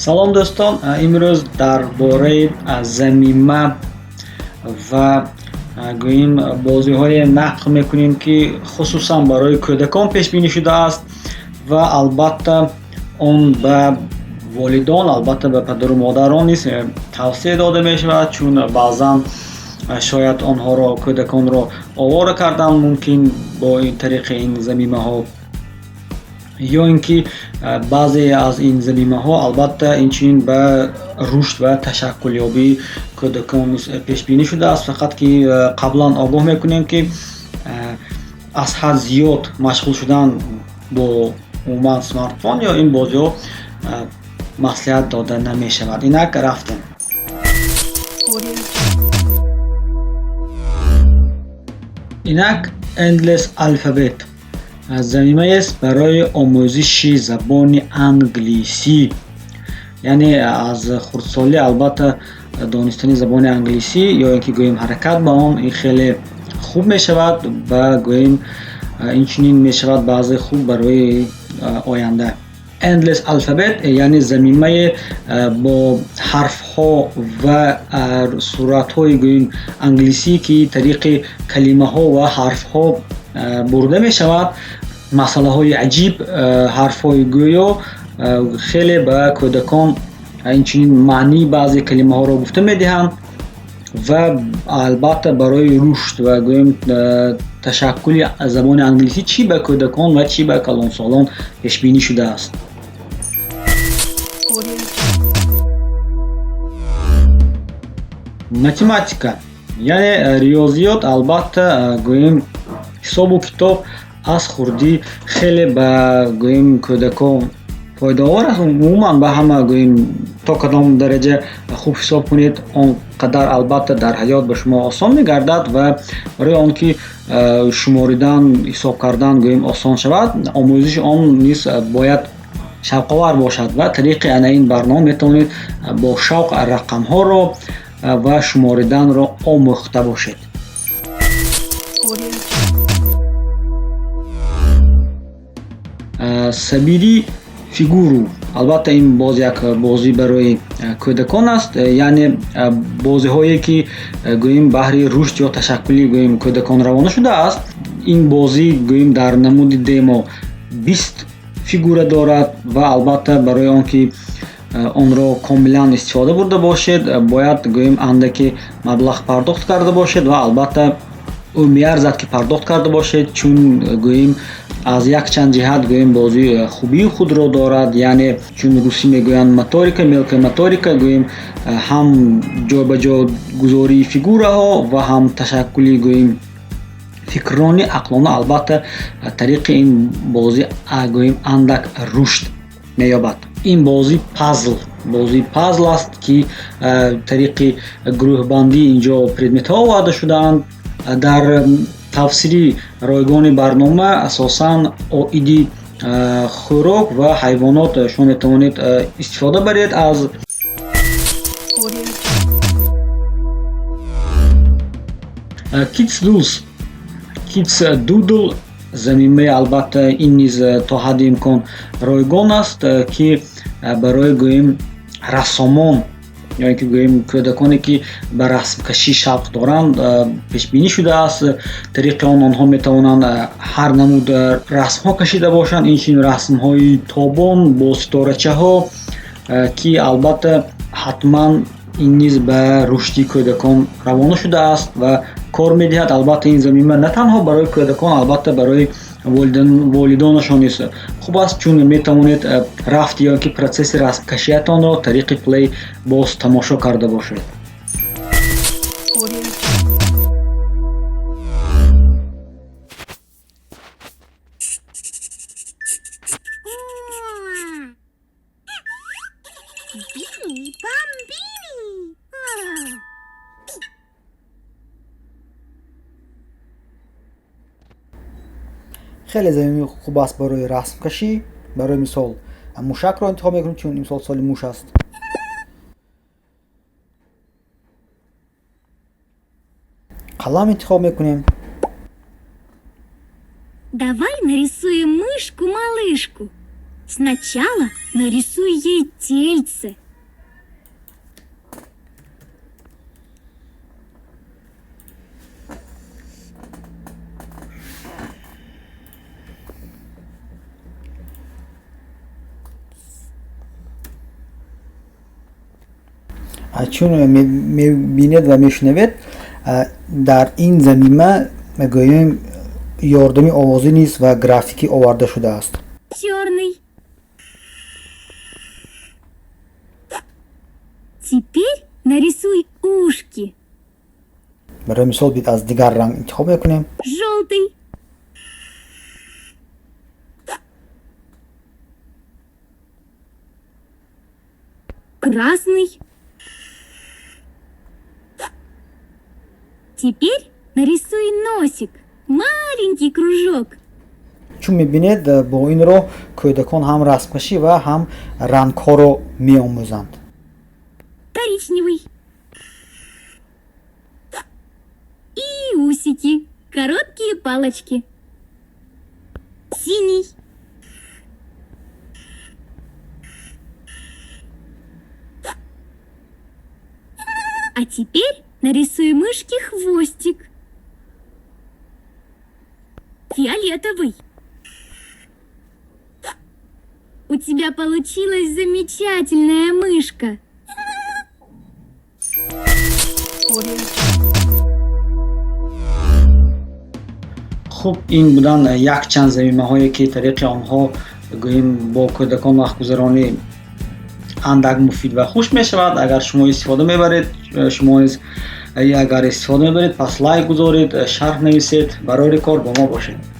салом дӯстон, имрӯз дар бораи замима ва гӯем бозиҳое нақл мекунем, ки хусусан барои кӯдакон пешбинӣ шудааст ва албатта он ба волидон, албатта ба падару модарон низ тавсия дода мешавад, чун баъзан шояд онҳоро, кӯдаконро овора карданд мумкин бо тариқи ин замимаҳо, ё ин ки баъзе аз ин замимаҳо албатта инчунин ба рушд ва ташаккулёбии кӯдакон низ пешбинӣ шудааст. Фақат ки қаблан огоҳ мекунем, ки аз ҳад зиёд машғул шудан бо умуман смартфон ё ин бозиҳо маслиҳат дода намешавад. Инак рафтем. Инак Endless Alphabet замимаест барои омӯзиши забони англисӣ. Яъне аз хурдсолӣ албатта донистани забони англисӣ ё ин ки гӯем ҳаракат ба он ин хеле хуб мешавад ва гӯем инчунин мешавад баъзе хуб барои оянда. Endless Alphabet яъне замимае бо ҳарфҳо ва суратҳои гӯем англисӣ, ки тариқи калимаҳо ва ҳарфҳо бурда мешавад. Масъалаҳои аҷиб, ҳарфҳои гӯё хеле ба кӯдакон инчунин маънии баъзе калимаҳоро гуфта медиҳанд ва албатта барои рушд ва гӯем ташаккули забони англисӣ чӣ ба кӯдакон ва чӣ ба калонсолон пешбинӣ шудааст. Математика яъне риёзиёт, албатта гӯем ҳисобу китоб аз хурдӣ хеле ба гӯем кӯдакон фоидаовар аст. Умуман ба ҳама гӯем то кадом дараҷа хуб ҳисоб кунед, он қадар албатта дар ҳаёт ба шумо осон мегардад ва барои он ки шуморидан, ҳисоб кардан гӯем осон шавад, омӯзиши он низ бояд шавқовар бошад ва тариқи ана ин барнома метавонед бо шавқ рақамҳоро ва шумориданро омӯхта бошед. Сабири фигуру албатта ин боз як бозӣ барои кӯдакон аст, яъне бозиҳое ки гӯем баҳри рушд ё ташаккули гӯем кӯдакон равона шудааст. Ин бозӣ гӯем дар намуди демо 20 фигура дорад ва албатта барои он ки онро комилан истифода бурда бошед, бояд гӯем андаке маблағ пардохт карда бошед ва албатта ӯ меарзад ки пардохт карда бошед, чун гӯем аз якчанд ҷиҳат гӯем бозӣ хубии худро дорад, яъне чун русӣ мегӯянд моторика, мелкая моторика, гӯем ҳам ҷобаҷо гузории фигураҳо ва ҳам ташаккули гӯем фикрронӣ, ақлона, албатта тариқи ин бозӣ гӯем андак рушд меёбад. Ин бозӣ пазл аст, ки тариқи гурӯҳбандӣ инҷо предметҳо оварда шудаанд. Дар тавсири ройгони барнома асосан оиди хӯрок ва ҳайвонот шумо метавонед истифода баред аз Kids Doodle замимаи албатта ин низ то ҳадди имкон ройгон аст, ки барои гӯем рассомон ё ин ки гӯем кӯдаконе ки ба расмкашӣ шавқ доранд пешбинӣ шудааст. Тариқи он онҳо метавонанд ҳар намуд расмҳо кашида бошанд, инчунин расмҳои тобон бо ситорачаҳо, ки албатта ҳатман ин низ ба рушди кӯдакон равона шудааст ва кор медиҳад. Албатта ин замима на танҳо барои кӯдакон, албатта барои волидонашон низ хуб аст, чун метавонед рафти ё ки процесси расмкашиятонро тариқи плей боз тамошо карда бошед. خیلی زمین خوب است برای رسم کشی. برای مثال موشک رو انتخاب میکنیم چون این سال موش است. قلم انتخاب میکنیم. Давай нарисуем мышку-малышку. Сначала нарисуй ей тельце. چون میبیند و میشنوید در این زمینه میگوییم یاردمی آوازی نیست و گرافیکی آورده شده است. Черный. Теперь нарисуй ушки. برای مثال بیت از دیگر رنگ انتخاب میکنیم. Желтый. Красный. Теперь нарисуй носик. Маленький кружок. چون میبینید با این رو کودکان هم رسمکشی و هم رنگ‌ها رو میآموزند. Коричневый. И усики. Короткие палочки. Синий. А теперь нарисуй мышке хвостик. Фиолетовый. У тебя получилась замечательная мышка. خب این بودن یک چند زمینه‌هایی که طریق آنها گوییم با کودکان وقت گذرانی اندک مفید و خوش می شود. اگر شما استفاده میبرید، اگر استفاده میبرید پس لایک گذارید، شرح نویسید، برای کار با ما باشید.